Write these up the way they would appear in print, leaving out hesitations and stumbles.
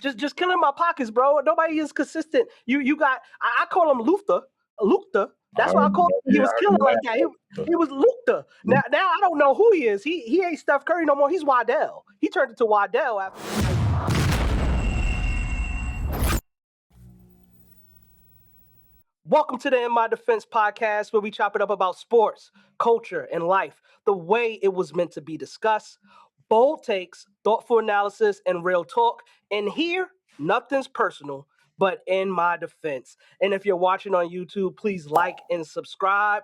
Just killing my pockets, bro. Nobody is consistent. You got I call him Luther. That's why I called him. He was killing like that. He was Luther. Now I don't know who he is. He ain't Steph Curry no more. He's Waddell. He turned into Waddell after. Welcome to the In My Defense podcast, where we chop it up about sports, culture, and life the way it was meant to be discussed. Bold takes, thoughtful analysis, and real talk. And here, nothing's personal, but in my defense. And if you're watching on YouTube, please like and subscribe.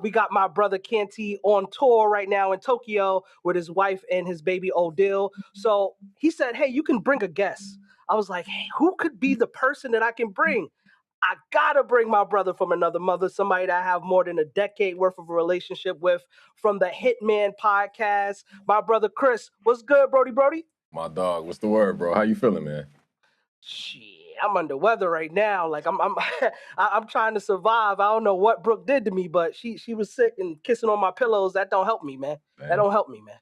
We got my brother Canty on tour right now in Tokyo with his wife and his baby Odile. So he said, hey, you can bring a guest. I was like, hey, who could be the person that I can bring? I gotta bring my brother from another mother, somebody that I have more than a decade worth of a relationship with, from the Hitman Podcast. My brother Chris, what's good, Brody? My dog, what's the word, bro? How you feeling, man? Shit, I'm under weather right now. Like I'm trying to survive. I don't know what Brooke did to me, but she was sick and kissing on my pillows. That don't help me, man. That don't help me, man.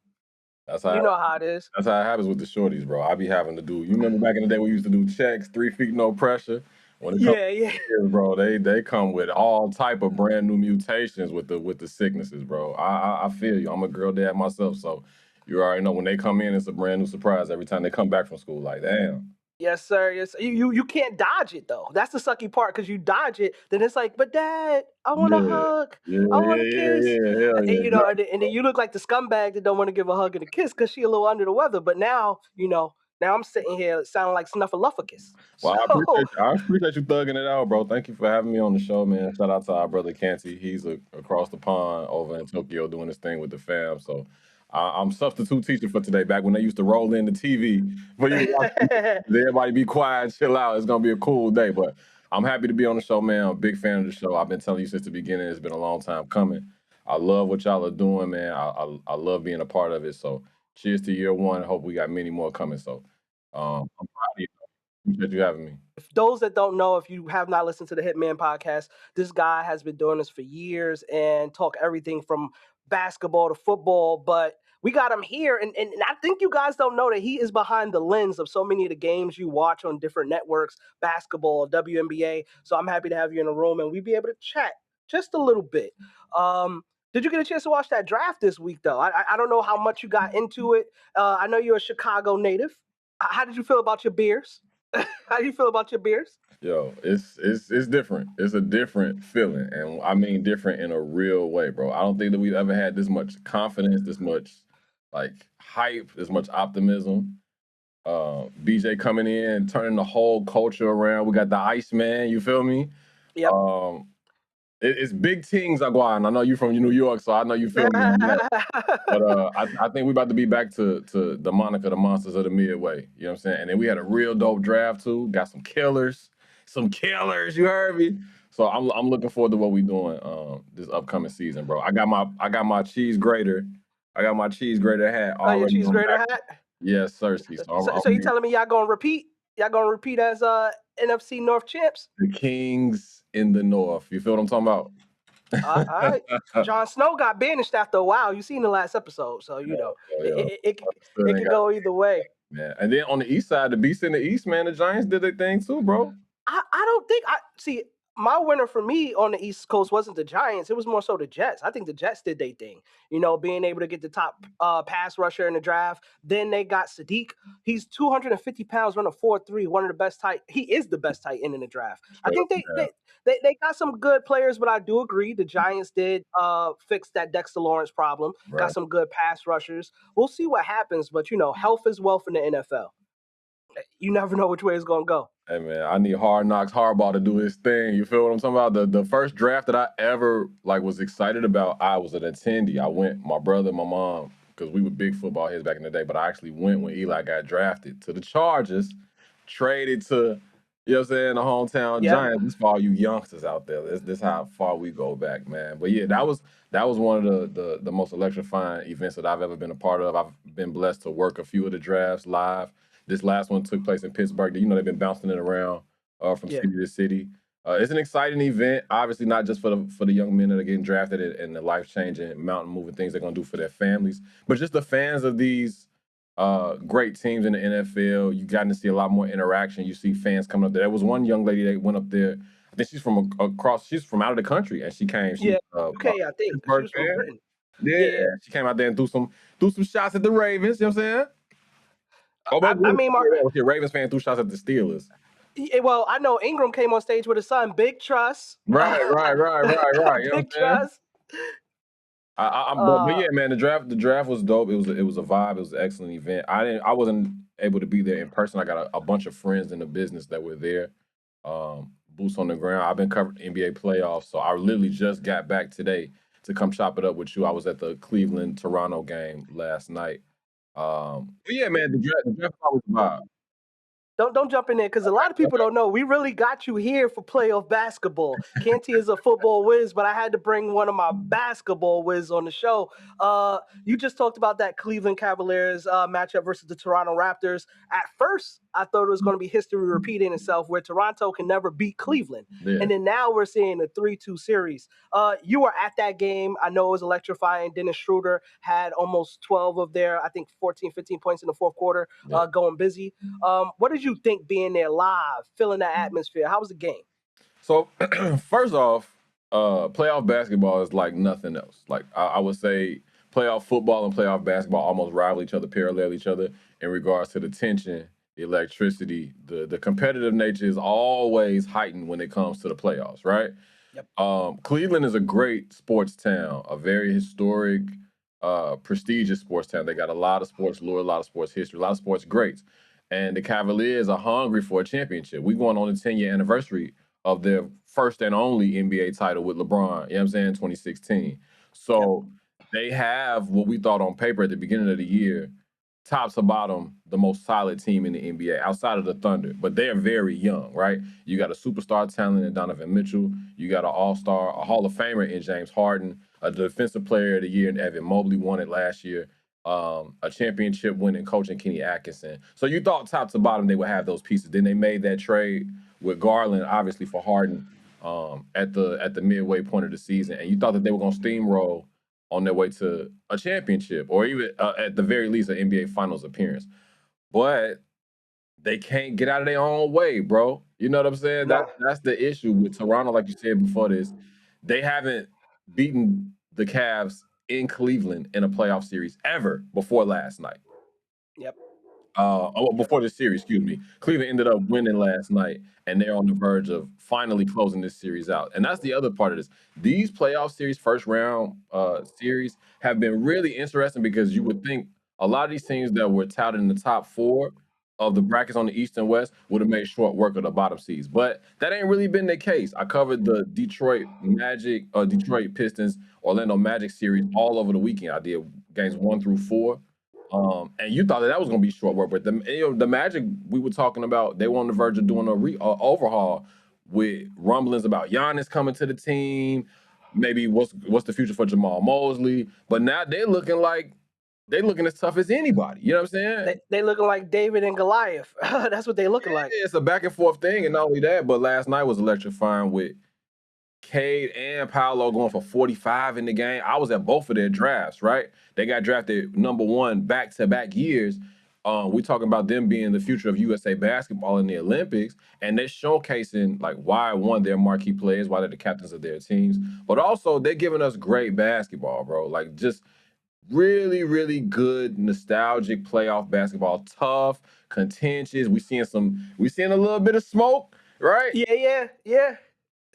That's how you know how it is. That's how it happens with the shorties, bro. I be having to do. You remember back in the day we used to do checks, 3 feet, no pressure. When it comes to kids, bro, they come with all type of brand new mutations with the sicknesses, bro. I feel you. I'm a girl dad myself, so you already know when they come in, it's a brand new surprise every time they come back from school. Like, damn. Yes, sir. Yes, you can't dodge it though. That's the sucky part, because you dodge it, then it's like, but Dad, I want a hug, I want a kiss, and and then you look like the scumbag that don't want to give a hug and a kiss because she a little under the weather. But now, now I'm sitting here sounding like Snuffleupagus. Well, I appreciate you thugging it out, bro. Thank you for having me on the show, man. Shout out to our brother Canty. He's across the pond over in Tokyo doing his thing with the fam. So I'm substitute teacher for today. Back when they used to roll in the TV for you to watch, everybody be quiet, chill out. It's gonna be a cool day. But I'm happy to be on the show, man. I'm a big fan of the show. I've been telling you since the beginning. It's been a long time coming. I love what y'all are doing, man. I love being a part of it. So cheers to year one. I hope we got many more coming. So I'm proud of you. Appreciate you having me. If those that don't know, if you have not listened to the Hitman Podcast, this guy has been doing this for years and talk everything from basketball to football. But we got him here, and I think you guys don't know that he is behind the lens of so many of the games you watch on different networks, basketball, WNBA. So I'm happy to have you in the room, and we'll be able to chat just a little bit. Did you get a chance to watch that draft this week, though? I don't know how much you got into it. I know you're a Chicago native. How did you feel about your Bears? How do you feel about your Bears? Yo, it's different. It's a different feeling, and I mean different in a real way, bro. I don't think that we've ever had this much confidence, this much like hype, this much optimism. BJ coming in, turning the whole culture around. We got the Iceman, you feel me? Yep. It's big things, Aguan. I know you from New York, so I know you feel me. But I think we're about to be back to the moniker, the Monsters of the Midway. You know what I'm saying? And then we had a real dope draft too. Got some killers. You heard me? So I'm looking forward to what we doing this upcoming season, bro. I got my cheese grater. I got my cheese grater hat. Oh, your cheese grater hat? Yes, sir. So you telling me y'all gonna repeat? Y'all gonna repeat as NFC North champs? The Kings in the North. You feel what I'm talking about? All right. Jon Snow got banished after a while. You seen the last episode, so it can go either way. Yeah, and then on the east side, the Beast in the East, man, the Giants did their thing too, bro. I don't think see. My winner for me on the East Coast wasn't the Giants. It was more so the Jets. I think the Jets did their thing, being able to get the top pass rusher in the draft. Then they got Sadiq. He's 250 pounds, running 4.3, one of the best tight. He is the best tight end in the draft. I think they got some good players, but I do agree the Giants did fix that Dexter Lawrence problem. Right. Got some good pass rushers. We'll see what happens, but health is wealth in the NFL. You never know which way it's gonna go. Hey man, I need Hard Knocks Harbaugh to do his thing. You feel what I'm talking about? The first draft that I ever was excited about, I was an attendee. I went, my brother, my mom, because we were big football heads back in the day, but I actually went when Eli got drafted to the Chargers, traded to, you know what I'm saying, the hometown Giants. This for all you youngsters out there. This how far we go back, man. But yeah, that was one of the most electrifying events that I've ever been a part of. I've been blessed to work a few of the drafts live. This last one took place in Pittsburgh. They've been bouncing it around from city to city. It's an exciting event, obviously not just for the young men that are getting drafted and the life-changing, mountain-moving things they're going to do for their families, but just the fans of these great teams in the NFL. You gotten to see a lot more interaction. You see fans coming up there. There was one young lady that went up there. I think she's from across. She's from out of the country, and she came. She's Yeah, a UK, I think. She Pittsburgh was from fan. Britain. Yeah, Yeah. she came out there and threw some shots at the Ravens. You know what I'm saying? Oh, but I mean, okay, Ravens fan threw shots at the Steelers. well, I know Ingram came on stage with his son, Big Trust. Right. You know what I'm Big saying? Trust. But yeah, man, the draft was dope. It was a vibe. It was an excellent event. I wasn't able to be there in person. I got a bunch of friends in the business that were there. Boots on the ground. I've been covering NBA playoffs, so I literally just got back today to come chop it up with you. I was at the Cleveland Toronto game last night. But yeah, man, the draft was a vibe. Don't jump in there because a lot of people don't know. We really got you here for playoff basketball. Canty is a football whiz, but I had to bring one of my basketball whiz on the show. You just talked about that Cleveland Cavaliers matchup versus the Toronto Raptors. At first, I thought it was going to be history repeating itself, where Toronto can never beat Cleveland, Yeah. and then now we're seeing a 3-2 series. You were at that game. I know it was electrifying. Dennis Schroeder had almost 12 of their, I think, 14, 15 points in the fourth quarter, Yeah. going busy. What did you think being there live, feeling that atmosphere? How was the game? So first off, playoff basketball is like nothing else. Like I would say playoff football and playoff basketball almost rival each other, parallel each other in regards to the tension, the electricity, the competitive nature is always heightened when it comes to the playoffs, right? Yep. Cleveland is a great sports town, a very historic, prestigious sports town. They got a lot of sports lore, a lot of sports history, a lot of sports greats. And the Cavaliers are hungry for a championship. We're going on the 10-year anniversary of their first and only NBA title with LeBron, you know what I'm saying, 2016. So they have what we thought on paper at the beginning of the year, top to bottom, the most solid team in the NBA outside of the Thunder. But they're very young, right? You got a superstar talent in Donovan Mitchell. You got an all-star, a Hall of Famer in James Harden, a defensive player of the year in Evan Mobley won it last year. A championship winning coach in Kenny Atkinson. So you thought top to bottom they would have those pieces. Then they made that trade with Garland, obviously for Harden, at the midway point of the season, and you thought that they were going to steamroll on their way to a championship or even at the very least an NBA Finals appearance. But they can't get out of their own way, bro. You know what I'm saying? Nah. That's the issue with Toronto, like you said before this. They haven't beaten the Cavs in Cleveland in a playoff series ever before last night. Yep. Before this series, excuse me. Cleveland ended up winning last night, and they're on the verge of finally closing this series out. And that's the other part of this. These playoff series, first round series, have been really interesting because you would think a lot of these teams that were touted in the top four of the brackets on the East and West would have made short work of the bottom seeds. But that ain't really been the case. I covered the Detroit Pistons, Orlando Magic series all over the weekend. I did games 1 through 4. And you thought that was going to be short work, but the Magic we were talking about, they were on the verge of doing a overhaul with rumblings about Giannis coming to the team. Maybe what's the future for Jamal Mosley? But now they're looking as tough as anybody. You know what I'm saying? They looking like David and Goliath. That's what they looking like. It's a back and forth thing, and not only that, but last night was electrifying with Cade and Paolo going for 45 in the game. I was at both of their drafts, right? They got drafted number 1 back-to-back years. We talking about them being the future of USA basketball in the Olympics, and they're showcasing like why one they're marquee players, why they're the captains of their teams, but also they're giving us great basketball, bro. Like just really, really good nostalgic playoff basketball, tough, contentious. We seeing a little bit of smoke, right? Yeah. A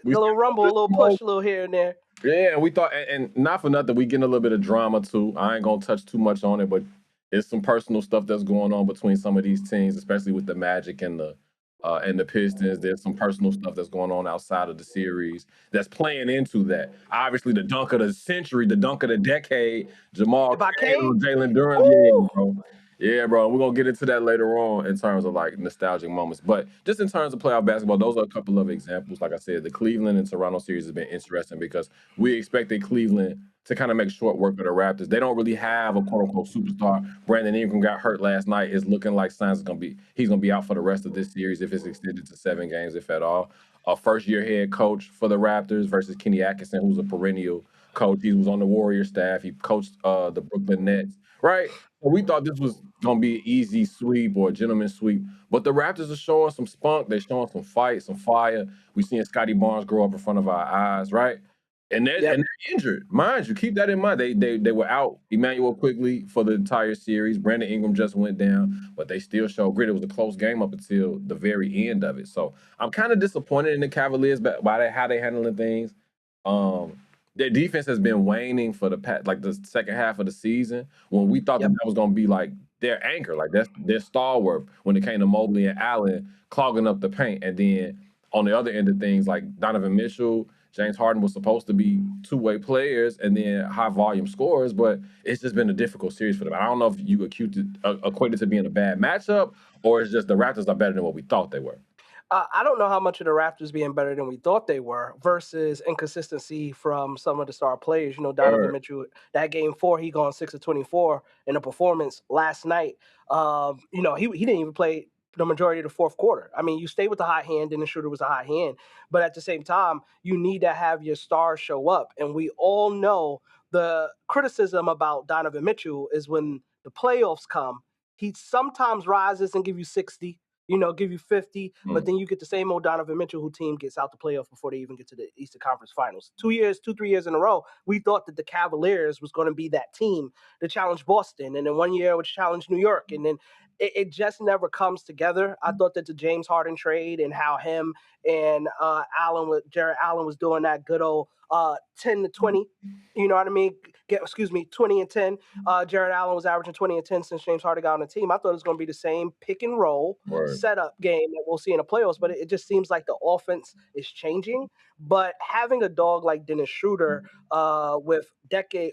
We little seeing rumble, a bit of little smoke. push, a little here and there. Yeah, we thought, and not for nothing, we getting a little bit of drama too. I ain't gonna touch too much on it, but it's some personal stuff that's going on between some of these teams, especially with the Magic and the Pistons. There's some personal stuff that's going on outside of the series that's playing into that. Obviously, the dunk of the century, the dunk of the decade, Jamal By Cain on Cade? Jalen Duran. Yeah, bro. Yeah, bro. We're gonna get into that later on in terms of like nostalgic moments. But just in terms of playoff basketball, those are a couple of examples. Like I said, the Cleveland and Toronto series has been interesting because we expected Cleveland to kind of make short work of the Raptors. They don't really have a quote unquote superstar. Brandon Ingram got hurt last night. It's looking like he's gonna be out for the rest of this series if it's extended to 7 games, if at all. A first year head coach for the Raptors versus Kenny Atkinson, who's a perennial coach. He was on the Warrior staff. He coached the Brooklyn Nets, right? So we thought this was gonna be an easy sweep or a gentleman's sweep. But the Raptors are showing some spunk. They're showing some fight, some fire. We seeing Scotty Barnes grow up in front of our eyes, right? And they're injured. Mind you, keep that in mind. They were out Emmanuel Quigley for the entire series. Brandon Ingram just went down, but they still showed grit. It was a close game up until the very end of it. So I'm kind of disappointed in the Cavaliers by how they handling things. Their defense has been waning for the second half of the season when we thought that was going to be like their anchor, like that's their stalwart when it came to Mobley and Allen clogging up the paint. And then on the other end of things, like Donovan Mitchell, James Harden was supposed to be two-way players and then high-volume scorers, but it's just been a difficult series for them. I don't know if you equate it to being a bad matchup or it's just the Raptors are better than what we thought they were. I don't know how much of the Raptors being better than we thought they were versus inconsistency from some of the star players. Donovan Mitchell, that game 4, he gone 6 of 24 in a performance last night. He didn't even play the majority of the fourth quarter. I mean, you stay with the hot hand, and the shooter was a hot hand. But at the same time, you need to have your stars show up. And we all know the criticism about Donovan Mitchell is when the playoffs come, he sometimes rises and give you 60, give you 50, but then you get the same old Donovan Mitchell who team gets out the playoffs before they even get to the Eastern Conference Finals. 3 years in a row, we thought that the Cavaliers was going to be that team to challenge Boston, and then 1 year would challenge New York, and then it just never comes together. I thought that the James Harden trade and how him and Jared Allen was doing that good old 10 to 20, you know what I mean? 20 and 10. Jared Allen was averaging 20 and 10 since James Harden got on the team. I thought it was going to be the same pick and roll setup game that we'll see in the playoffs, but it just seems like the offense is changing. But having a dog like Dennis Schroeder with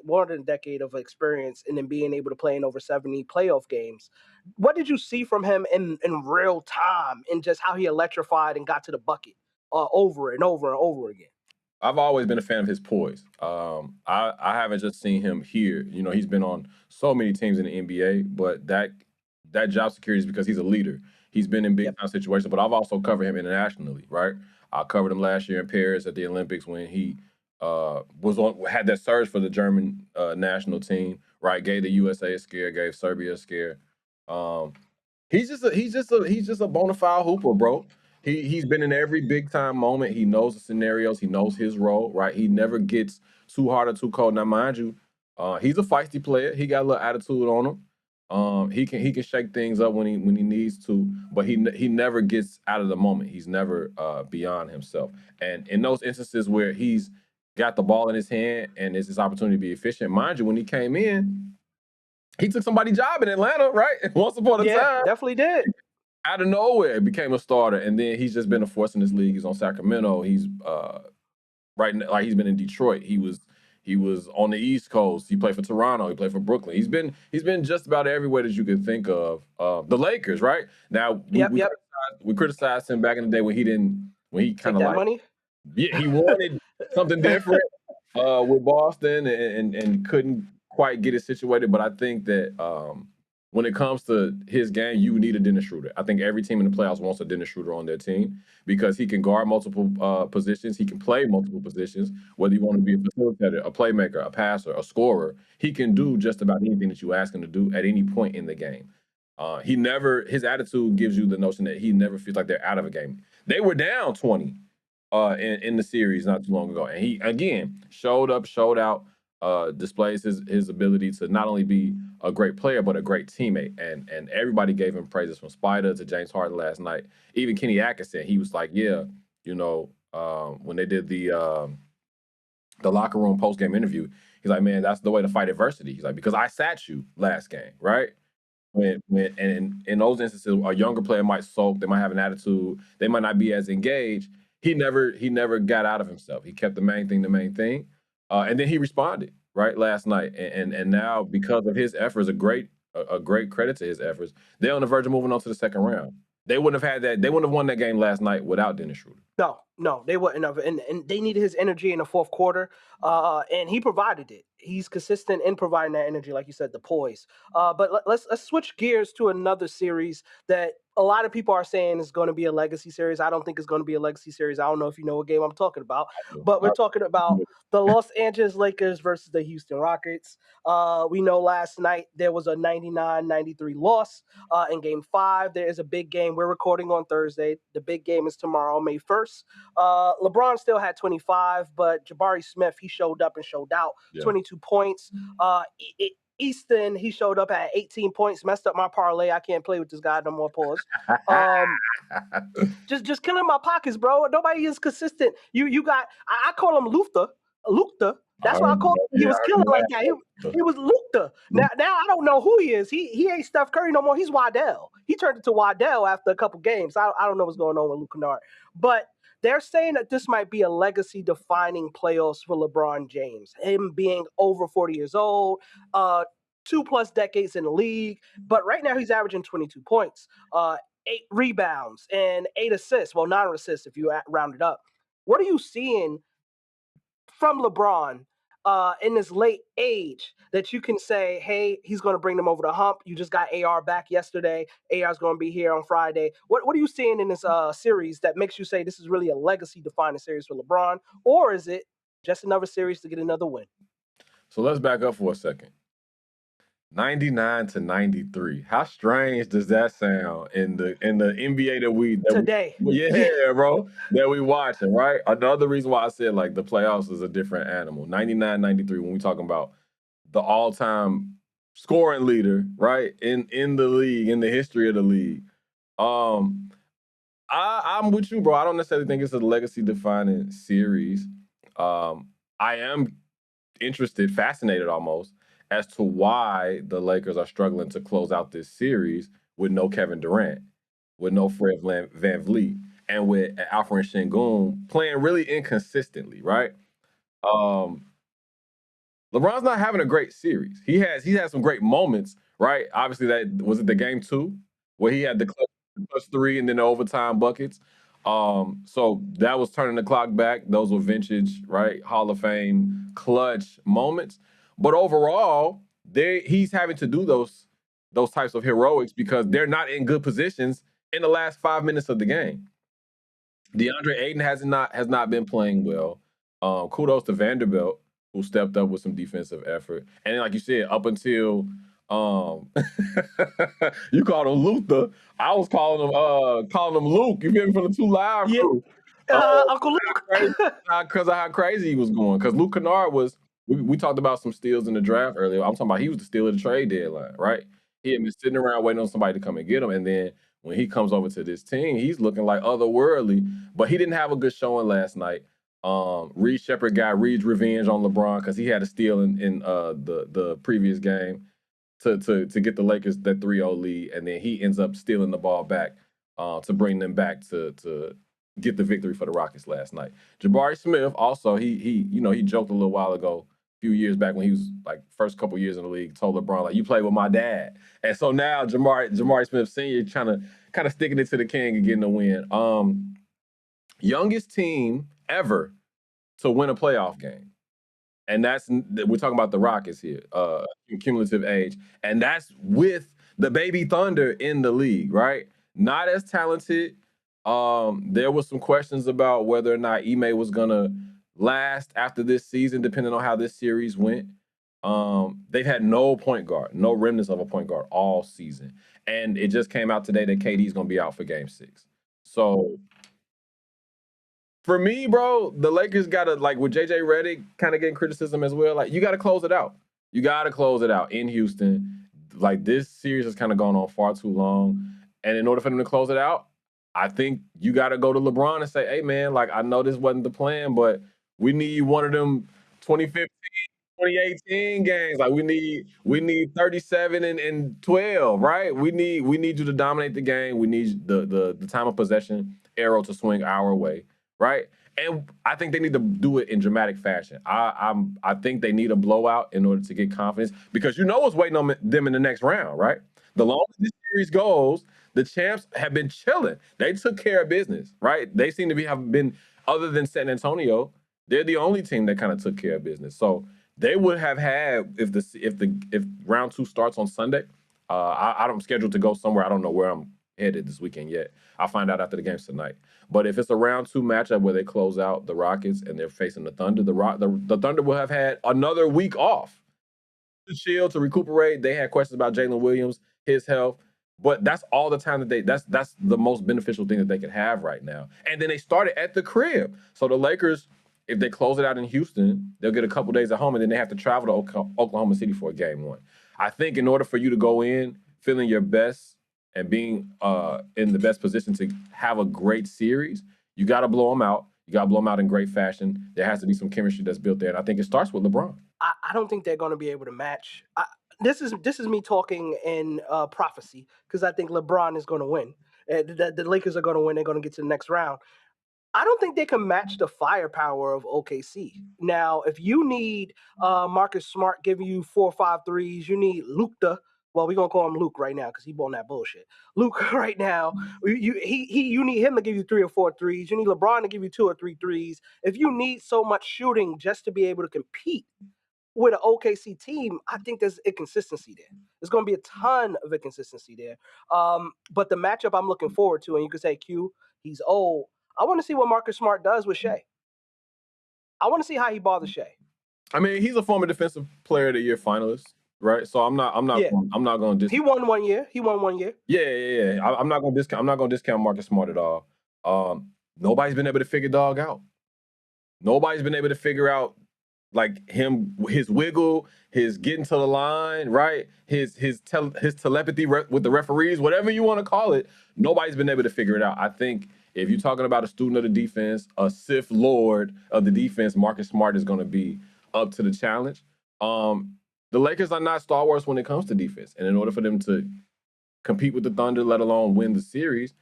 more than a decade of experience and then being able to play in over 70 playoff games, what did you see from him in real time and just how he electrified and got to the bucket over and over and over again? I've always been a fan of his poise. I haven't just seen him here. He's been on so many teams in the NBA, but that job security is because he's a leader. He's been in big time situations, but I've also covered him internationally, right? I covered him last year in Paris at the Olympics when he had that surge for the German national team, right? Gave the USA a scare, gave Serbia a scare. He's just a bona fide hooper, bro. He's been in every big time moment. He knows the scenarios. He knows his role, right? He never gets too hard or too cold. Now, mind you, he's a feisty player. He got a little attitude on him. He can shake things up when he needs to, but he never gets out of the moment. He's never beyond himself. And in those instances where he's got the ball in his hand and it's his opportunity to be efficient, mind you, when he came in, he took somebody's job in Atlanta, right? Once upon a time. Yeah, definitely did. Out of nowhere, became a starter, and then he's just been a force in this league. He's on Sacramento. He's he's been in Detroit. He was on the East Coast. He played for Toronto. He played for Brooklyn. He's been just about everywhere that you could think of. The Lakers, right? Now we criticized him back in the day when he kind of like money. Yeah, he wanted something different with Boston and couldn't quite get it situated. But I think that when it comes to his game, you need a Dennis Schroeder. I think every team in the playoffs wants a Dennis Schroeder on their team because he can guard multiple positions. He can play multiple positions, whether you want to be a facilitator, a playmaker, a passer, a scorer. He can do just about anything that you ask him to do at any point in the game. His attitude gives you the notion that he never feels like they're out of a game. They were down 20 in the series not too long ago. And he, again, showed up, showed out, displays his ability to not only be a great player, but a great teammate. And everybody gave him praises from Spider to James Harden last night. Even Kenny Atkinson, he was like, when they did the locker room post-game interview, he's like, man, that's the way to fight adversity. He's like, because I sat you last game, right? And in those instances, a younger player might sulk, they might have an attitude, they might not be as engaged. He never got out of himself. He kept the main thing. And then he responded right last night, and now because of his efforts, a great credit to his efforts, they're on the verge of moving on to the second round. They wouldn't have had that. They wouldn't have won that game last night without Dennis Schroeder. No, they wouldn't have, and they needed his energy in the fourth quarter, and he provided it. he's consistent in providing that energy, like you said, the poise. But let's switch gears to another series that a lot of people are saying is going to be a legacy series. I don't think it's going to be a legacy series. I don't know if you know what game I'm talking about, but we're talking about the Los Angeles Lakers versus the Houston Rockets. We know last night there was a 99-93 loss in Game 5. There is a big game. We're recording on Thursday. The big game is tomorrow, May 1st. LeBron still had 25, but Jabari Smith, he showed up and showed out. 22 points. Easton, he showed up at 18 points, messed up my parlay. I can't play with this guy no more. Pause. Just killing my pockets, bro. Nobody is consistent. You got. I call him Luther. That's what I call him. He was killing like that. He was Luther. Now I don't know who he is. He ain't Steph Curry no more. He's Waddell. He turned into Waddell after a couple games. I don't know what's going on with Luke Kennard, but they're saying that this might be a legacy-defining playoffs for LeBron James. Him being over 40 years old, 2+ decades in the league, but right now he's averaging 22 points, 8 rebounds, and 8 assists. Well, 9 assists if you round it up. What are you seeing from LeBron in this late age that you can say, hey, he's going to bring them over the hump? You just got AR back yesterday. AR's going to be here on Friday. What are you seeing in this series that makes you say this is really a legacy-defining series for LeBron? Or is it just another series to get another win? So let's back up for a second. 99-93. How strange does that sound in the NBA today? Bro, that we watching, right? Another reason why I said like the playoffs is a different animal. 99-93 when we talking about the all-time scoring leader, right? In the league, in the history of the league. I'm with you, bro. I don't necessarily think it's a legacy-defining series. I am interested, fascinated almost, as to why the Lakers are struggling to close out this series with no Kevin Durant, with no Fred VanVleet, and with Alfred Sengun playing really inconsistently, right? LeBron's not having a great series. He had some great moments, right? Obviously, that was it the game 2 where he had the clutch 3 and then the overtime buckets. So that was turning the clock back. Those were vintage, right? Hall of Fame clutch moments. But overall, he's having to do those types of heroics because they're not in good positions in the last 5 minutes of the game. DeAndre Ayton has not been playing well. Kudos to Vanderbilt, who stepped up with some defensive effort. And then, like you said, up until you called him Luther, I was calling him Luke. You feel me, from the 2 Live crew. Uncle Luke. Because of how crazy he was going. Because Luke Kennard was. We talked about some steals in the draft earlier. I'm talking about he was the steal of the trade deadline, right? He had been sitting around waiting on somebody to come and get him. And then when he comes over to this team, he's looking like otherworldly. But he didn't have a good showing last night. Reed Shepherd got Reed's revenge on LeBron because he had a steal in the previous game to get the Lakers that 3-0 lead. And then he ends up stealing the ball back to bring them back to get the victory for the Rockets last night. Jabari Smith also, he joked a little while ago, few years back when he was like first couple years in the league, told LeBron like, you played with my dad. And so now Jabari Smith Sr. trying to kind of sticking it to the king and getting a win. Youngest team ever to win a playoff game. And we're talking about the Rockets here, cumulative age. And that's with the baby Thunder in the league, right? Not as talented. There was some questions about whether or not Ime was gonna last after this season, depending on how this series went. They've had no point guard, no remnants of a point guard all season. And it just came out today that KD's going to be out for game 6. So for me, bro, the Lakers got to, like with JJ Redick kind of getting criticism as well, like you got to close it out. You got to close it out in Houston. Like this series has kind of gone on far too long. And in order for them to close it out, I think you got to go to LeBron and say, hey, man, like I know this wasn't the plan, but we need one of them 2015, 2018 games. Like we need 37 and 12, right? We need you to dominate the game. We need the time of possession arrow to swing our way, right? And I think they need to do it in dramatic fashion. I think they need a blowout in order to get confidence because you know what's waiting on them in the next round, right? The longer this series goes, the champs have been chilling. They took care of business, right? They seem to have been, other than San Antonio, they're the only team that kind of took care of business. So They would have had if round 2 starts on Sunday. I'm scheduled to go somewhere. I don't know where I'm headed this weekend yet. I'll find out after the games tonight. But if it's a round 2 matchup where they close out the Rockets and they're facing the Thunder, the Thunder will have had another week off to chill, to recuperate. They had questions about Jalen Williams, his health. But that's all the time that that's the most beneficial thing that they could have right now. And then they started at the crib. So the Lakers, if they close it out in Houston, they'll get a couple days at home, and then they have to travel to Oklahoma City for a game 1. I think in order for you to go in feeling your best and being in the best position to have a great series, you got to blow them out. You got to blow them out in great fashion. There has to be some chemistry that's built there, and I think it starts with LeBron. I don't think they're going to be able to match. This is me talking in prophecy, because I think LeBron is going to win. The Lakers are going to win. They're going to get to the next round. I don't think they can match the firepower of OKC. Now, if you need Marcus Smart giving you 4 or 5 threes, you need Luka. Well, we're going to call him Luke right now because he's on that bullshit. Luke right now, you need him to give you 3 or 4 threes. You need LeBron to give you 2 or 3 threes. If you need so much shooting just to be able to compete with an OKC team, I think there's inconsistency there. There's going to be a ton of inconsistency there. But the matchup I'm looking forward to, and you could say, Q, he's old. I want to see what Marcus Smart does with Shea. I want to see how he bothers Shea. I mean, he's a former Defensive Player of the Year finalist, right? So I'm not going to discount. He won 1 year. Yeah. I'm not going to discount Marcus Smart at all. Nobody's been able to figure dog out. Nobody's been able to figure out like his wiggle, his getting to the line, right? His telepathy with the referees, whatever you want to call it. Nobody's been able to figure it out. I think if you're talking about a student of the defense, a Sith Lord of the defense, Marcus Smart is going to be up to the challenge. The Lakers are not Star Wars when it comes to defense. And in order for them to compete with the Thunder, let alone win the series,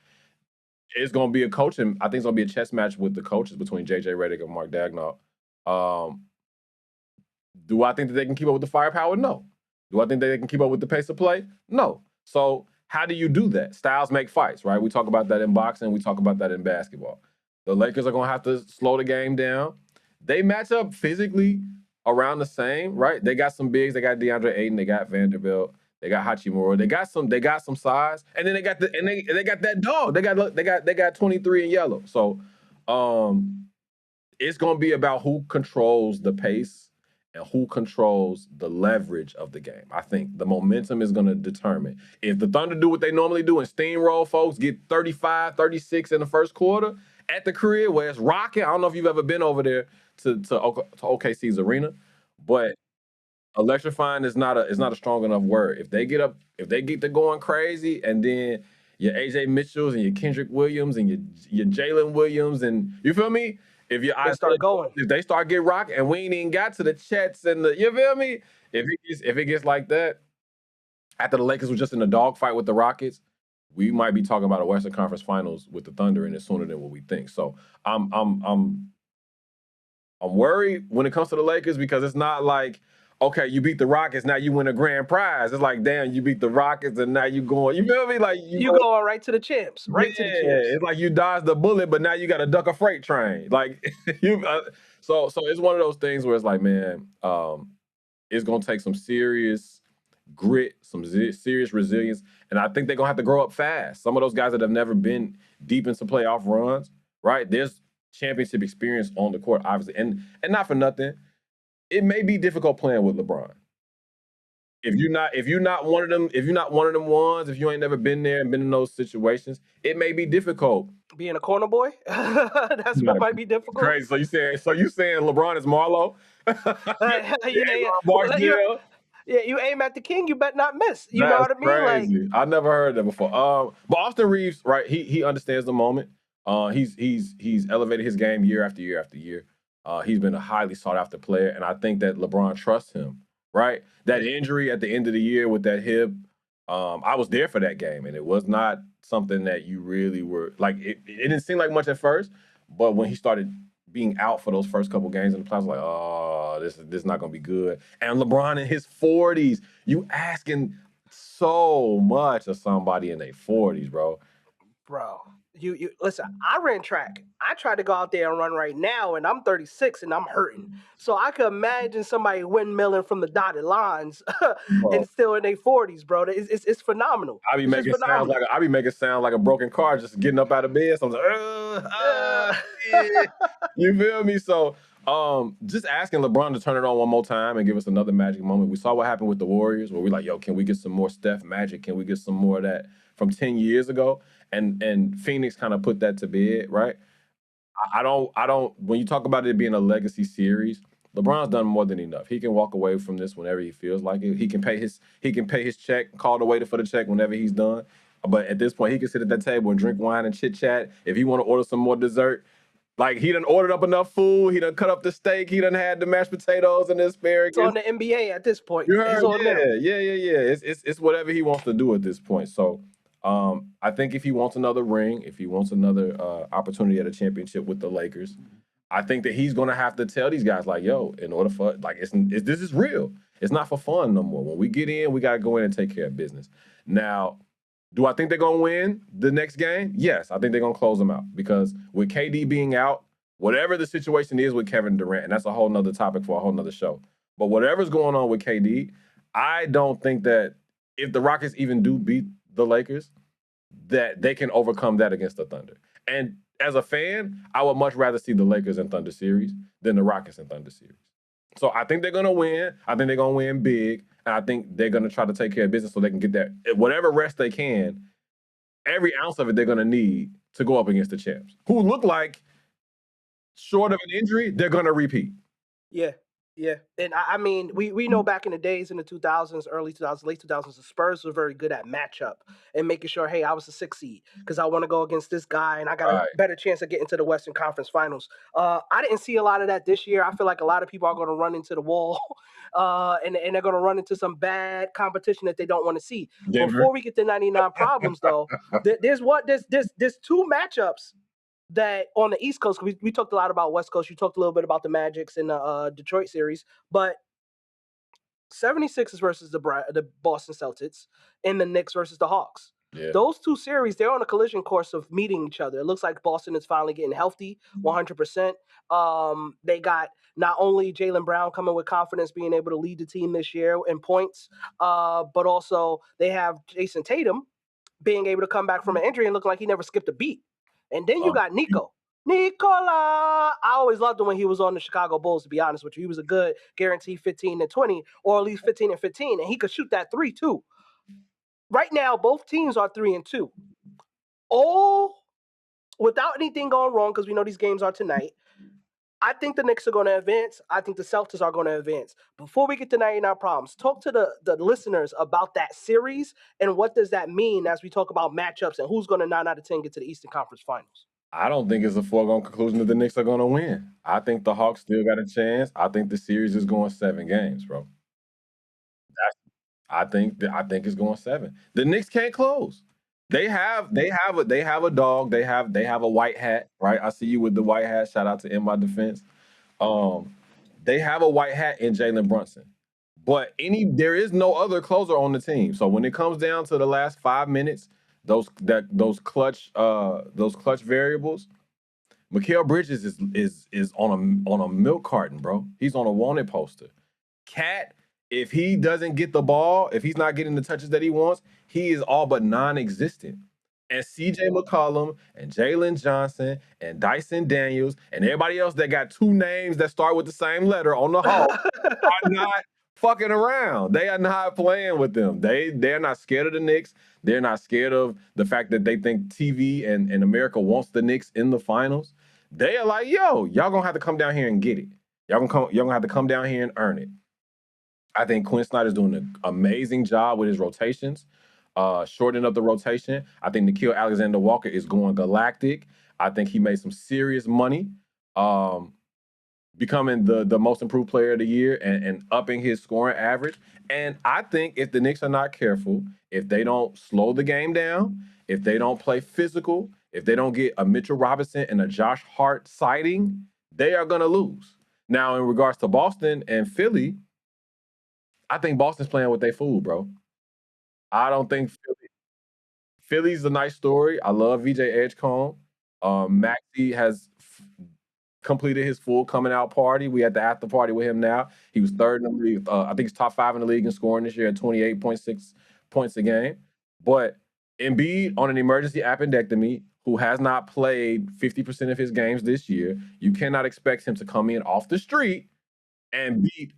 it's going to be I think it's going to be a chess match with the coaches between J.J. Redick and Mark Daigneault. Do I think that they can keep up with the firepower? No. Do I think that they can keep up with the pace of play? No. So how do you do that? Styles make fights, right? We talk about that in boxing. We talk about that in basketball. The Lakers are going to have to slow the game down. They match up physically around the same, right? They got some bigs. They got DeAndre Ayton. They got Vanderbilt. They got Hachimura. They got some size, and then they got they got that dog. They got 23 in yellow. So it's going to be about who controls the pace and who controls the leverage of the game. I think the momentum is going to determine. If the Thunder do what they normally do and steamroll folks, get 35, 36 in the first quarter at the crib where it's rocking. I don't know if you've ever been over there to OKC's arena, but electrifying is not a strong enough word. If they get to going crazy, and then your AJ Mitchells and your Kendrick Williams and your Jalen Williams, and you feel me? If they start getting rocked, and we ain't even got to the Chets and you feel me? If it gets like that, after the Lakers were just in a dogfight with the Rockets, we might be talking about a Western Conference Finals with the Thunder, and it's sooner than what we think. So I'm worried when it comes to the Lakers, because it's not like, okay, you beat the Rockets, now you win a grand prize. It's like, damn, you beat the Rockets and now you going, you feel me? Like you going right to the champs, to the champs. It's like you dodged the bullet, but now you got to duck a freight train. Like so it's one of those things where it's like, man, it's gonna take some serious grit, some serious resilience, and I think they're gonna have to grow up fast. Some of those guys that have never been deep into playoff runs, right? There's championship experience on the court, obviously, and not for nothing. It may be difficult playing with LeBron. If you're not one of them ones, if you ain't never been there and been in those situations, it may be difficult. Being a corner boy, that's what might be difficult. Crazy. So you saying LeBron is Marlo? You aim at the king, you better not miss. You know what I mean? Crazy. Like, I never heard that before. But Austin Reeves, right? He understands the moment. He's elevated his game year after year after year. He's been a highly sought after player, and I think that LeBron trusts him, right? That injury at the end of the year with that hip, I was there for that game, and it was not something that you really were, like, it didn't seem like much at first, but when he started being out for those first couple games in the playoffs, like, oh, this is not going to be good. And LeBron in his 40s, you asking so much of somebody in their 40s, bro. Bro. You listen. I ran track. I tried to go out there and run right now, and I'm 36 and I'm hurting. So I could imagine somebody windmilling from the dotted lines Bro, and still in their 40s, bro. It's phenomenal. I be It's just making sounds phenomenal. like a broken car just getting up out of bed. So I'm like, Uh, yeah. You feel me? So just asking LeBron to turn it on one more time and give us another magic moment. We saw what happened with the Warriors where we're like, yo, can we get some more Steph magic? Can we get some more of that from 10 years ago? And Phoenix kind of put that to bed, right? I don't when you talk about it being a legacy series, LeBron's done more than enough. He can walk away from this whenever he feels like it. He can pay his check, call the waiter for the check whenever he's done. But at this point, he can sit at that table and drink wine and chit chat. If he want to order some more dessert, like he done ordered up enough food, he done cut up the steak, he done had the mashed potatoes and the it's asparagus. on the NBA at this point. You It's heard? on them. Yeah. It's whatever he wants to do at this point. So I think if he wants another ring, if he wants another opportunity at a championship with the Lakers, I think that he's gonna have to tell these guys like, yo, in order for like this is real. It's not for fun no more. When we get in, we gotta go in and take care of business. Now, do I think they're gonna win the next game? Yes, I think they're gonna close them out because with KD being out, whatever the situation is with Kevin Durant, and that's a whole nother topic for a whole nother show. But whatever's going on with KD, I don't think that if the Rockets even do beat the Lakers, that they can overcome that against the Thunder. And as a fan, I would much rather see the Lakers and Thunder series than the Rockets and Thunder series. So I think they're gonna win. I think they're gonna win big, and I think they're gonna try to take care of business so they can get that whatever rest they can. Every ounce of it they're gonna need to go up against the champs, who look like short of an injury, they're gonna repeat. Yeah, yeah. And I mean, we know back in the days in the 2000s, early 2000s, late 2000s, the Spurs were very good at matchup and making sure, hey, I was a 6 seed because I want to go against this guy and I got a Right. better chance of getting to the Western Conference Finals. I didn't see a lot of that this year. I feel like a lot of people are going to run into the wall and they're going to run into some bad competition that they don't want to see. Denver. Before we get to 99 problems, though, there's two matchups that on the East Coast, we talked a lot about West Coast. You talked a little bit about the Magics in the Detroit series, but 76ers versus the Boston Celtics and the Knicks versus the Hawks. Yeah. Those two series, they're on a collision course of meeting each other. It looks like Boston is finally getting healthy, 100%. They got not only Jaylen Brown coming with confidence, being able to lead the team this year in points, but also they have Jason Tatum being able to come back from an injury and looking like he never skipped a beat. And then you got Nico. Nicola. I always loved him when he was on the Chicago Bulls, to be honest with you. He was a good guaranteed 15 and 20, or at least 15 and 15, and he could shoot that three too. Right now, both teams are 3-2. All without anything going wrong, because we know these games are tonight. I think the Knicks are going to advance. I think the Celtics are going to advance. Before we get to 99 problems, talk to the listeners about that series and what does that mean as we talk about matchups and who's going to 9 out of 10 get to the Eastern Conference Finals. I don't think it's a foregone conclusion that the Knicks are going to win. I think the Hawks still got a chance. I think the series is going 7 games, bro. I think it's going 7. The Knicks can't close. They have a dog. They have a white hat, right? I see you with the white hat. Shout out to In My Defense. Um, they have a white hat in Jalen Brunson. But there is no other closer on the team. So when it comes down to the last 5 minutes, those clutch variables, Mikal Bridges is on a milk carton, bro. He's on a wanted poster. Cat, if he doesn't get the ball, if he's not getting the touches that he wants, he is all but non-existent. And CJ McCollum and Jalen Johnson and Dyson Daniels and everybody else that got two names that start with the same letter on the Hawks are not fucking around. They are not playing with them. They're not scared of the Knicks. They're not scared of the fact that they think TV and America wants the Knicks in the finals. They are like, yo, y'all gonna have to come down here and get it. Y'all gonna have to come down here and earn it. I think Quinn Snyder's doing an amazing job with his rotations, shortening up the rotation. I think Nickeil Alexander-Walker is going galactic. I think he made some serious money, becoming the most improved player of the year and upping his scoring average. And I think if the Knicks are not careful, if they don't slow the game down, if they don't play physical, if they don't get a Mitchell Robinson and a Josh Hart sighting, they are going to lose. Now, in regards to Boston and Philly, I think Boston's playing with their food, bro. I don't think Philly. Philly's a nice story. I love VJ Edgecombe. Maxey has completed his full coming out party. We at the after party with him now. He was third in the league. I think he's top 5 in the league in scoring this year at 28.6 points a game. But Embiid on an emergency appendectomy, who has not played 50% of his games this year, you cannot expect him to come in off the street and beat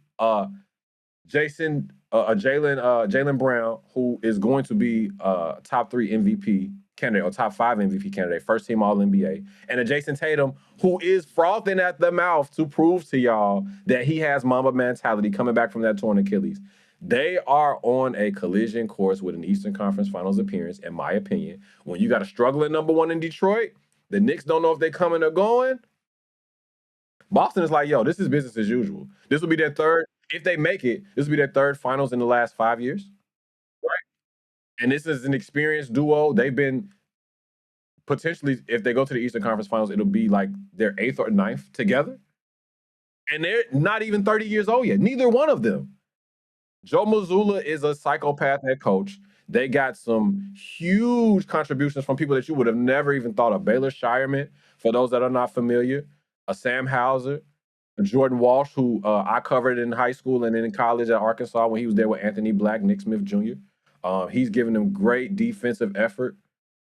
Jaylen Brown, who is going to be top 3 MVP candidate or top 5 MVP candidate, first team All NBA, and a Jason Tatum, who is frothing at the mouth to prove to y'all that he has Mamba mentality coming back from that torn Achilles. They are on a collision course with an Eastern Conference Finals appearance, in my opinion. When you got a struggling number 1 in Detroit, the Knicks don't know if they're coming or going. Boston is like, yo, this is business as usual. This will be their third. If they make it, this will be their third finals in the last 5 years. Right. And this is an experienced duo. They've been potentially, if they go to the Eastern Conference Finals, it'll be like their 8th or 9th together. And they're not even 30 years old yet. Neither one of them. Joe Mazzulla is a psychopath head coach. They got some huge contributions from people that you would have never even thought of. Baylor Shireman, for those that are not familiar, a Sam Hauser, a Jordan Walsh, who I covered in high school and then in college at Arkansas when he was there with Anthony Black, Nick Smith Jr. He's given them great defensive effort.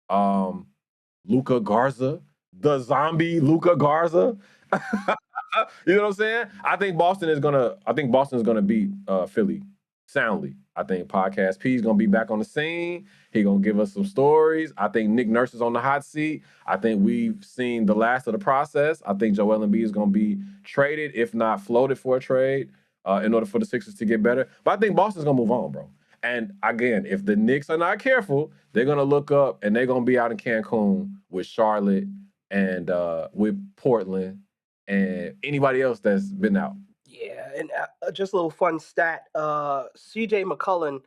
Luka Garza, the zombie Luka Garza. You know what I'm saying? I think Boston is gonna beat Philly soundly. I think Podcast P is gonna be back on the scene. He gonna give us some stories. I think Nick Nurse is on the hot seat. I think we've seen the last of the process. I think Joel Embiid is gonna be traded, if not floated for a trade, in order for the Sixers to get better. But I think Boston's gonna move on, bro. And again, if the Knicks are not careful, they're gonna look up and they're gonna be out in Cancun with Charlotte and with Portland and anybody else that's been out. Yeah, and just a little fun stat. CJ McCollum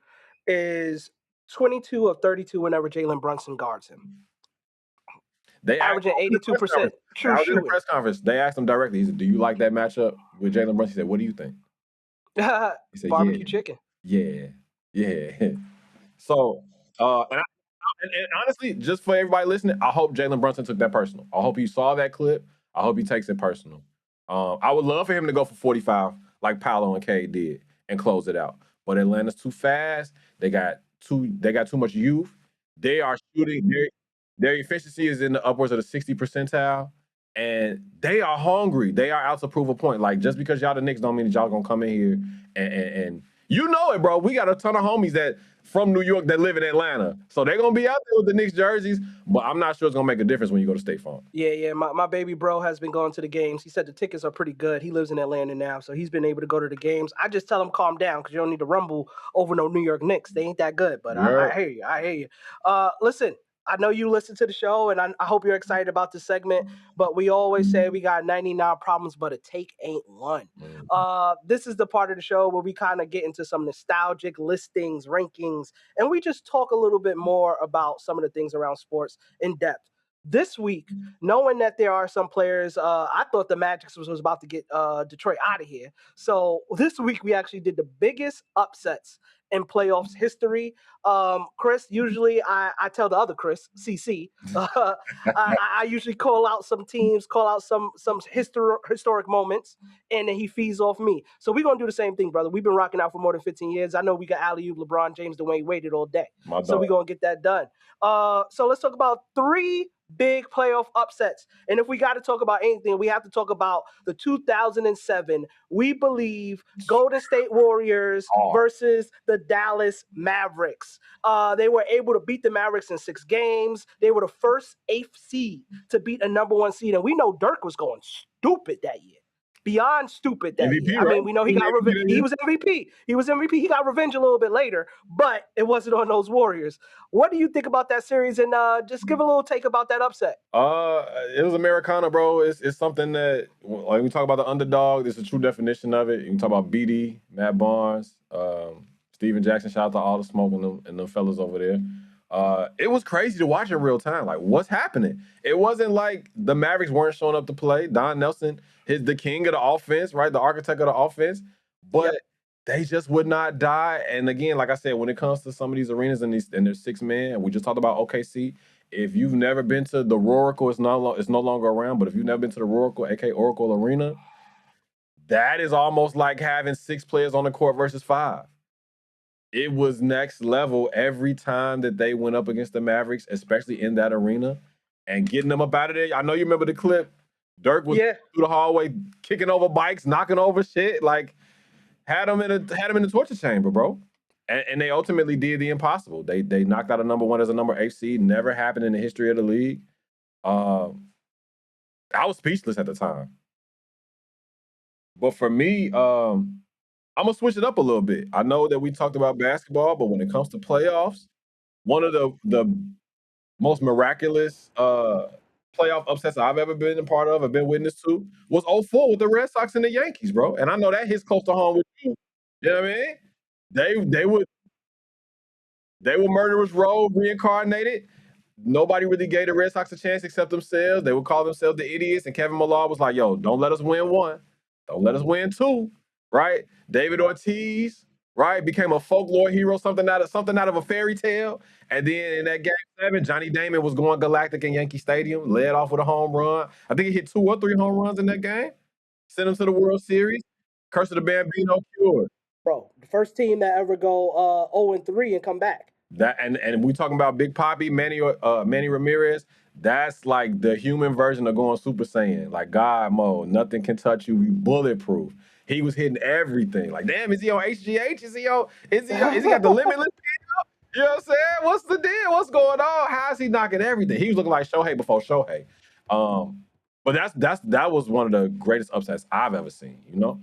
is 22 of 32 whenever Jalen Brunson guards him. They averaging 82% true in the shooting. press conference. They asked him directly. He said, "Do you like that matchup with Jalen Brunson?" He said, "What do you think?" He said, Barbecue chicken. Yeah. So, and honestly, just for everybody listening, I hope Jalen Brunson took that personal. I hope he saw that clip. I hope he takes it personal. I would love for him to go for 45 like Paolo and Cade did and close it out. But Atlanta's too fast. They got too much youth. They are shooting. Their efficiency is in the upwards of the 60 percentile. And they are hungry. They are out to prove a point. Like, just because y'all the Knicks don't mean that y'all gonna come in here and you know it, bro. We got a ton of homies that from New York that live in Atlanta. So they're gonna be out there with the Knicks jerseys, but I'm not sure it's gonna make a difference when you go to State Farm. Yeah. My baby bro has been going to the games. He said the tickets are pretty good. He lives in Atlanta now, so he's been able to go to the games. I just tell him calm down because you don't need to rumble over no New York Knicks. They ain't that good. But I hear you. I hear you. Listen, I know you listen to the show, and I hope you're excited about this segment, but we always say we got 99 problems, but a take ain't one. This is the part of the show where we kind of get into some nostalgic listings, rankings, and we just talk a little bit more about some of the things around sports in depth. This week, knowing that there are some players, I thought the Magic was about to get Detroit out of here. So this week, we actually did the biggest upsets in playoffs history. Chris, usually I tell the other Chris, CC, I usually call out some teams, call out some historic moments, and then he feeds off me. So we're going to do the same thing, brother. We've been rocking out for more than 15 years. I know we got alley-oop, LeBron James, Dwayne Wade all day. So we're going to get that done. So let's talk about 3 big playoff upsets. And if we got to talk about anything, we have to talk about the 2007, we believe, Golden State Warriors versus the Dallas Mavericks. They were able to beat the Mavericks in 6 games. They were the first 8th seed to beat a number 1 seed. And we know Dirk was going stupid that year. Beyond stupid that MVP, year. right? I mean, we know he got revenge. He was MVP. He got revenge a little bit later, but it wasn't on those Warriors. What do you think about that series? And just give a little take about that upset. It was Americana, bro. It's something that, like, we talk about the underdog, there's a true definition of it. You can talk about BD, Matt Barnes, Steven Jackson. Shout out to all the smoke and them fellas over there. It was crazy to watch in real time. Like, what's happening? It wasn't like the Mavericks weren't showing up to play. Don Nelson is the king of the offense, right? The architect of the offense. But they just would not die. And again, like I said, when it comes to some of these arenas and there's 6 men, we just talked about OKC. If you've never been to the Roracle, it's no longer around. But if you've never been to the Roracle, aka Oracle Arena, that is almost like having 6 players on the court versus 5. It was next level every time that they went up against the Mavericks, especially in that arena, and getting them up out of there. I know you remember the clip. Dirk was Yeah. through the hallway, kicking over bikes, knocking over shit. Like, had him in the torture chamber, bro. And they ultimately did the impossible. They knocked out a number 1 as a number 8 seed. Never happened in the history of the league. I was speechless at the time. But for me, I'm gonna switch it up a little bit. I know that we talked about basketball, but when it comes to playoffs, one of the most miraculous playoff upsets I've ever been a part of, I've been witness to, was '04 with the Red Sox and the Yankees, bro. And I know that hits close to home with you. You know what I mean? They were murderers row reincarnated. Nobody really gave the Red Sox a chance except themselves. They would call themselves the idiots, and Kevin Millar was like, "Yo, don't let us win 1. Don't let us win 2." Right? David Ortiz, right, became a folklore hero, something out of a fairy tale. And then in that game 7, Johnny Damon was going galactic in Yankee Stadium, led off with a home run. I think he hit 2 or 3 home runs in that game. Sent him to the World Series. Curse of the Bambino cured. Bro, the first team that ever go 0-3 and come back. That and we talking about Big Papi, Manny Ramirez. That's like the human version of going Super Saiyan, like God mode. Nothing can touch you. We bulletproof. He was hitting everything. Like, damn, is he on HGH? Is he got the limitless? You know what I'm saying? What's the deal? What's going on? How is he knocking everything? He was looking like Shohei before Shohei. But that was one of the greatest upsets I've ever seen. You know.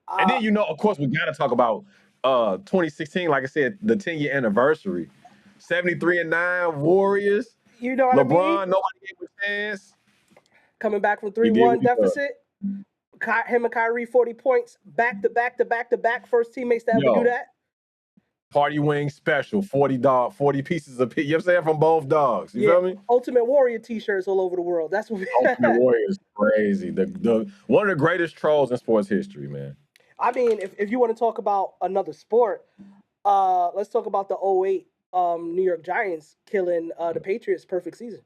And then, of course, we got to talk about 2016, like I said, the 10-year anniversary. 73-9 Warriors. You know what LeBron, I mean? nobody gave him a chance. Coming back from 3-1 deficit. Him and Kyrie, 40 points. Back to back. First teammates to ever do that. Party wing special, 40 pieces of, you know what I'm saying, from both dogs. You feel me? Ultimate Warrior t-shirts all over the world. That's what we Ultimate Warrior is crazy. The one of the greatest trolls in sports history, man. I mean, if you want to talk about another sport, let's talk about the 08 New York Giants killing the Patriots' perfect season.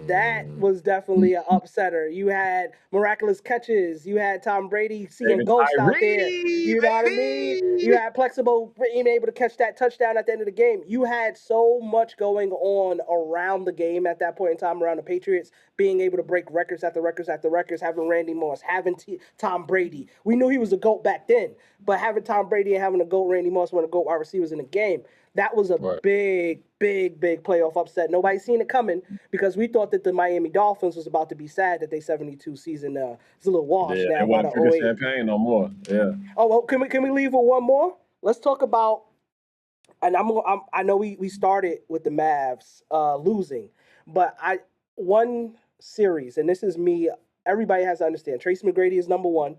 That was definitely an upsetter. You had miraculous catches. You had Tom Brady seeing ghosts out there. You know what I mean? You had Plexible being able to catch that touchdown at the end of the game. You had so much going on around the game at that point in time around the Patriots, being able to break records after records after records, having Randy Moss, having Tom Brady. We knew he was a GOAT back then, but having Tom Brady and having a GOAT Randy Moss, one of the GOAT wide receivers in the game, that was a big playoff upset. Nobody seen it coming because we thought that the Miami Dolphins was about to be sad that they 72 season is a little washed now. They wasn't drinking champagne no more. Yeah. Oh well, can we leave with one more? Let's talk about. And I know we started with the Mavs losing, but one series, and this is me. Everybody has to understand. Tracy McGrady is number 1,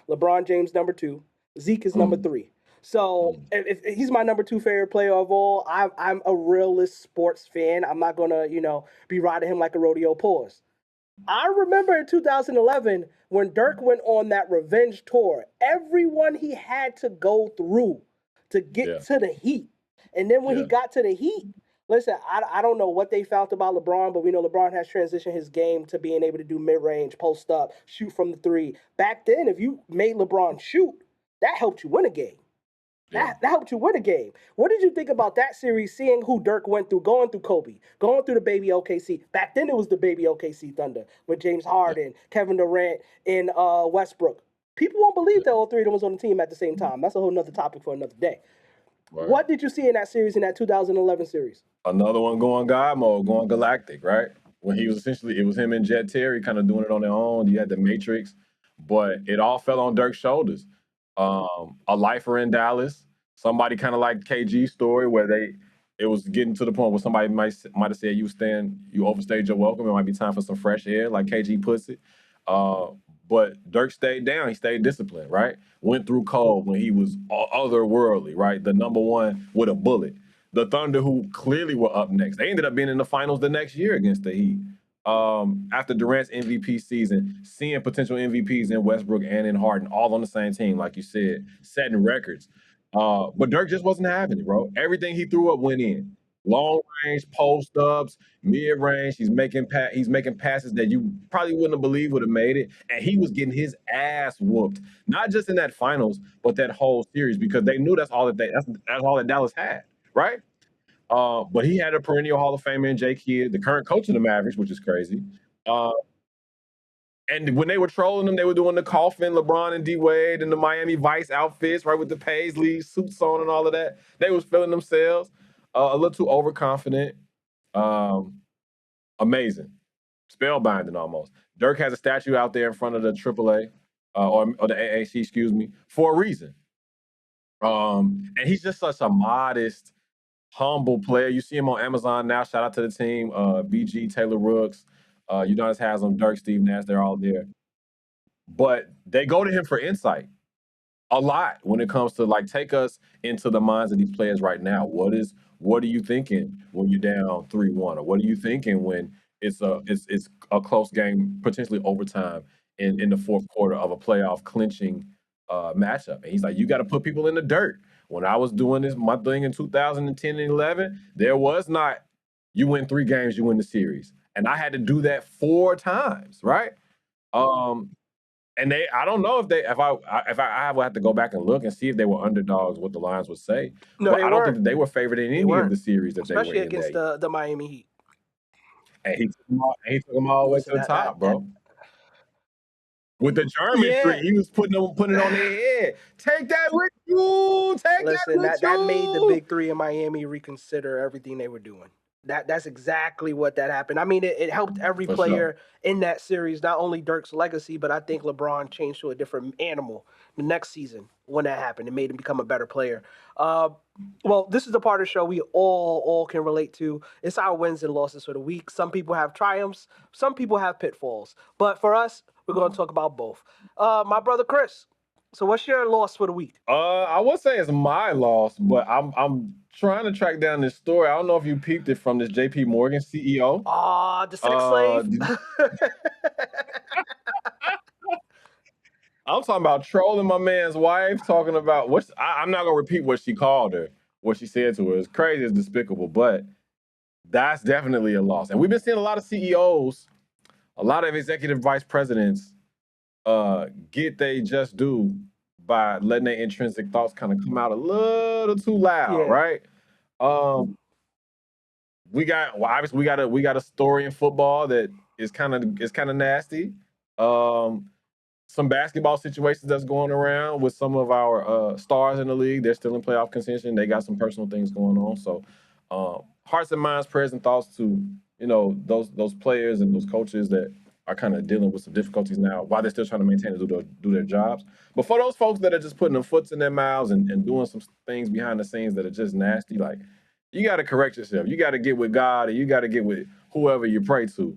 LeBron James number 2, Zeke is number 3. So if he's my number 2 favorite player of all, I'm a realist sports fan. I'm not gonna, be riding him like a rodeo horse. I remember in 2011 when Dirk went on that revenge tour, everyone he had to go through to get to the Heat. And then when he got to the Heat, listen, I don't know what they felt about LeBron, but we know LeBron has transitioned his game to being able to do mid-range, post up, shoot from the 3. Back then, if you made LeBron shoot, that helped you win a game. That helped you win a game. What did you think about that series, seeing who Dirk went through, going through Kobe, going through the baby OKC? Back then, it was the baby OKC Thunder with James Harden, Kevin Durant, and Westbrook. People won't believe that all 3 of them was on the team at the same time. That's a whole nother topic for another day. Right. What did you see in that series, in that 2011 series? Another one going God mode, going galactic, right? When he was it was him and Jet Terry kind of doing it on their own. You had the Matrix, but it all fell on Dirk's shoulders. A lifer in Dallas, somebody kind of like KG's story where it was getting to the point where somebody might have said you overstayed your welcome. It might be time for some fresh air, like KG puts it. But Dirk stayed down. He stayed disciplined, right? Went through cold when he was otherworldly, right? The number 1 with a bullet. The Thunder, who clearly were up next, they ended up being in the finals the next year against the Heat. after Durant's MVP season, seeing potential MVPs in Westbrook and in Harden all on the same team, like you said, setting records. But Dirk just wasn't having it, bro. Everything he threw up went in. Long range, post ups, mid range. He's making passes that you probably wouldn't have believed would have made it, and he was getting his ass whooped. Not just in that finals, but that whole series because they knew that's all that Dallas had, right? But he had a perennial Hall of Famer in Jay Kidd, the current coach of the Mavericks, which is crazy. Uh, and when they were trolling him, they were doing the coffin, LeBron and D Wade and the Miami Vice outfits, right, with the paisley suits on and all of that. They was feeling themselves a little too overconfident. Um, Amazing, spellbinding almost. Dirk has a statue out there in front of the AAA or the AAC, excuse me, for a reason. And he's just such a modest, humble player. You see him on Amazon now. Shout out to the team. BG, Taylor Rooks, Udonis Haslam, Dirk, Steve Nash, they're all there. But they go to him for insight a lot when it comes to like take us into the minds of these players right now. What are you thinking when you're down 3-1? Or what are you thinking when it's a close game, potentially overtime in the fourth quarter of a playoff clinching matchup? And he's like, you got to put people in the dirt. When I was doing this, my thing in 2010 and 11, there was not, you win 3 games, you win the series. And I had to do that 4 times, right? And I don't know if I would have to go back and look and see if they were underdogs, what the lines would say. No, But they I don't think weren't. that they were favored in They any of weren't. the series that they were Especially in. against the Miami Heat. And he took them all the way Listen, to the top, bro. With the German Yeah. streak, he was putting it on their head. Take that with you. Take Listen, that with you. that made the big three in Miami reconsider everything they were doing. That's exactly what that happened. I mean, it helped every For player in that series, not only Dirk's legacy, but I think LeBron changed to a different animal the next season when that happened. It made him become a better player. Well, this is the part of the show we all can relate to. It's our wins and losses for the week. Some people have triumphs, some people have pitfalls. But for us, we're going to talk about both. My brother Chris, so what's your loss for the week? I would say it's my loss, but I'm trying to track down this story. I don't know if you peeped it from this JP Morgan CEO. The sex slave. I'm talking about trolling my man's wife, talking about I'm not gonna repeat what she called her, what she said to her. It's crazy, it's despicable, but that's definitely a loss. And we've been seeing a lot of CEOs, a lot of executive vice presidents get they just due by letting their intrinsic thoughts kind of come out a little too loud, Yeah. right? Obviously we got a story in football that is kind of nasty. Some basketball situations that's going around with some of our stars in the league. They're still in playoff contention. They got some personal things going on. So hearts and minds, prayers and thoughts to those players and those coaches that are kind of dealing with some difficulties now while they're still trying to maintain and do their jobs. But for those folks that are just putting their foots in their mouths and doing some things behind the scenes that are just nasty, like, you got to correct yourself. You got to get with God, and you got to get with whoever you pray to,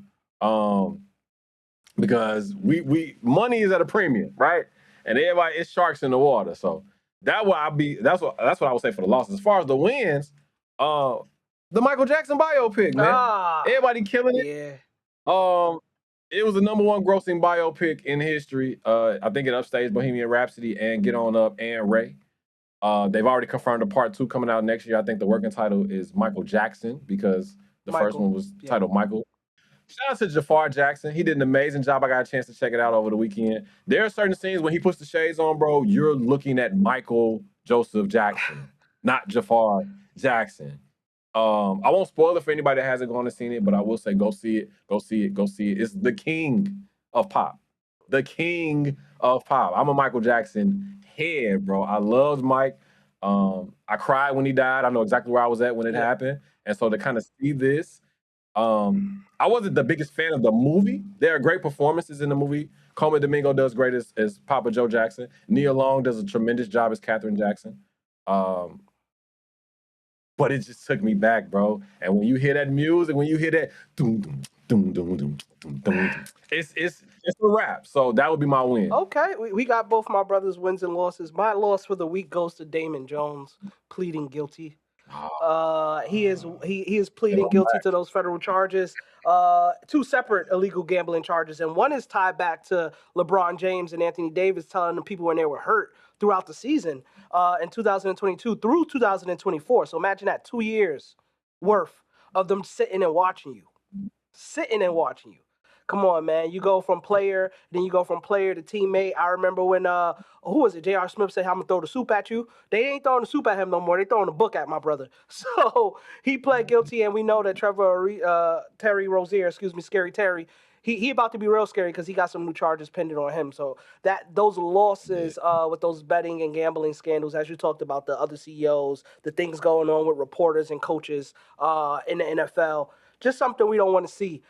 because we money is at a premium, right? And everybody, it's sharks in the water. So that's what I would say for the losses. As far as the wins, the Michael Jackson biopic, man. Everybody killing it. Yeah. It was the #1 grossing biopic in history. I think it upstaged Bohemian Rhapsody and Get On Up and Ray. They've already confirmed a part 2 coming out next year. I think the working title is Michael Jackson because the first one was titled Michael. Shout out to Jafar Jackson. He did an amazing job. I got a chance to check it out over the weekend. There are certain scenes when he puts the shades on, bro, you're looking at Michael Joseph Jackson, not Jafar Jackson. I won't spoil it for anybody that hasn't gone and seen it, but I will say go see it. Go see it. Go see it. It's the king of pop. The king of pop. I'm a Michael Jackson head, bro. I loved Mike. I cried when he died. I know exactly where I was at when it happened. And so to kind of see this, I wasn't the biggest fan of the movie. There are great performances in the movie. Coleman Domingo does great as Papa Joe Jackson. Nia Long does a tremendous job as Katherine Jackson. But it just took me back, bro. And when you hear that music, when you hear that it's a wrap. So that would be my win. Okay, we got both my brothers' wins and losses. My loss for the week goes to Damon Jones pleading guilty. He is pleading guilty to those federal charges, 2 separate illegal gambling charges, and one is tied back to LeBron James and Anthony Davis telling the people when they were hurt throughout the season in 2022 through 2024. So imagine that 2 years worth of them sitting and watching you. Come on, man. You go from player, then you go from player to teammate. I remember when who was it? J.R. Smith said, "I'm gonna throw the soup at you." They ain't throwing the soup at him no more. They throwing the book at my brother. So he pled guilty, and we know that Terry Rozier, Scary Terry, he about to be real scary because he got some new charges pending on him. So those losses with those betting and gambling scandals, as you talked about, the other CEOs, the things going on with reporters and coaches in the NFL, just something we don't want to see.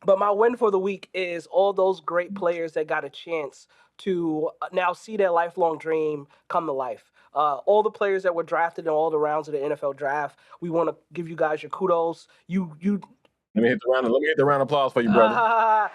But my win for the week is all those great players that got a chance to now see their lifelong dream come to life. All the players that were drafted in all the rounds of the NFL draft, we want to give you guys your kudos. You Let me hit the round of applause for you, brother. I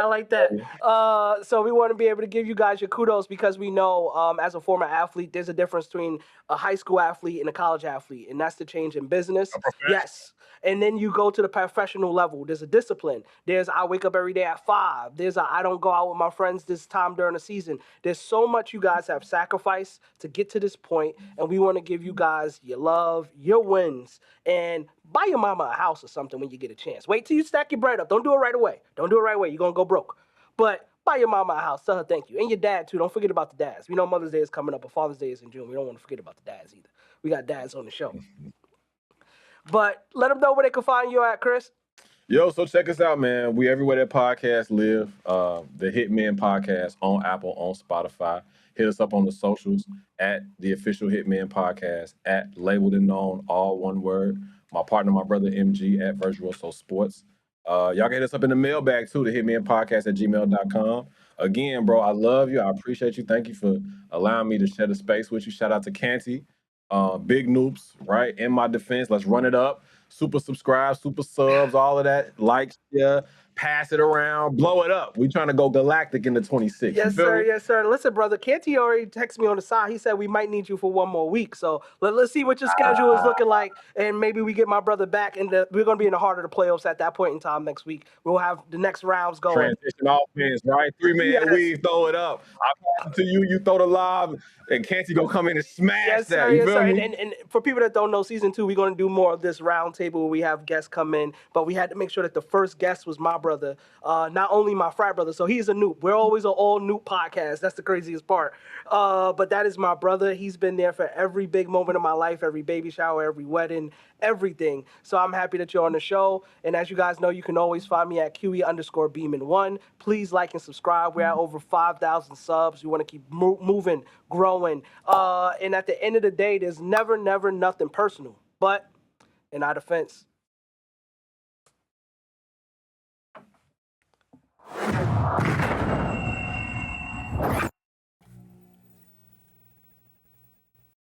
like that. So we want to be able to give you guys your kudos because we know, as a former athlete, there's a difference between a high school athlete and a college athlete, and that's the change in business. Yes. And then you go to the professional level. There's a discipline. There's I wake up every day at 5. There's I don't go out with my friends this time during the season. There's so much you guys have sacrificed to get to this point, and we want to give you guys your love, your wins, and buy your mama a house or something when you get a chance. Wait till you stack your bread up. Don't do it right away. You're going to go broke. But buy your mama a house. Tell her thank you. And your dad, too. Don't forget about the dads. We know Mother's Day is coming up, but Father's Day is in June. We don't want to forget about the dads either. We got dads on the show. But let them know where they can find you at, Chris. Yo, so check us out, man. We everywhere that podcasts live. The Hitmen Podcast on Apple, on Spotify. Hit us up on the socials at the official Hitmen Podcast, at Labeled and Known, all one word. My partner, my brother MG at Virtuoso Sports. Y'all can hit us up in the mailbag too, the Hitmen Podcast at gmail.com. Again, bro, I love you. I appreciate you. Thank you for allowing me to share the space with you. Shout out to Canty. Big Noops, right? In my defense, let's run it up. Super subscribe, super subs, all of that. Like, share, pass it around, blow it up. We trying to go galactic in the 26. Yes, sir. Yes, sir. Listen, brother, Canty already texted me on the side. He said we might need you for one more week. So let's see what your schedule is looking like, and maybe we get my brother back. And we're going to be in the heart of the playoffs at that point in time next week. We'll have the next rounds going. Transition offense, right? 3-man weave, throw it up. I pass it to you, you throw the lob, and Canty gonna come in and smash that. You feel me? And for people that don't know, season 2, we're going to do more of this round table where we have guests come in. But we had to make sure that the first guest was my brother, not only my frat brother. So he's a noob. We're always an all noob podcast. That's the craziest part. But that is my brother. He's been there for every big moment of my life, every baby shower, every wedding, everything. So I'm happy that you're on the show. And as you guys know, you can always find me at QE_Beeman1. Please like and subscribe. We're at over 5,000 subs. We want to keep moving, growing. And at the end of the day, there's never nothing personal. But in our defense,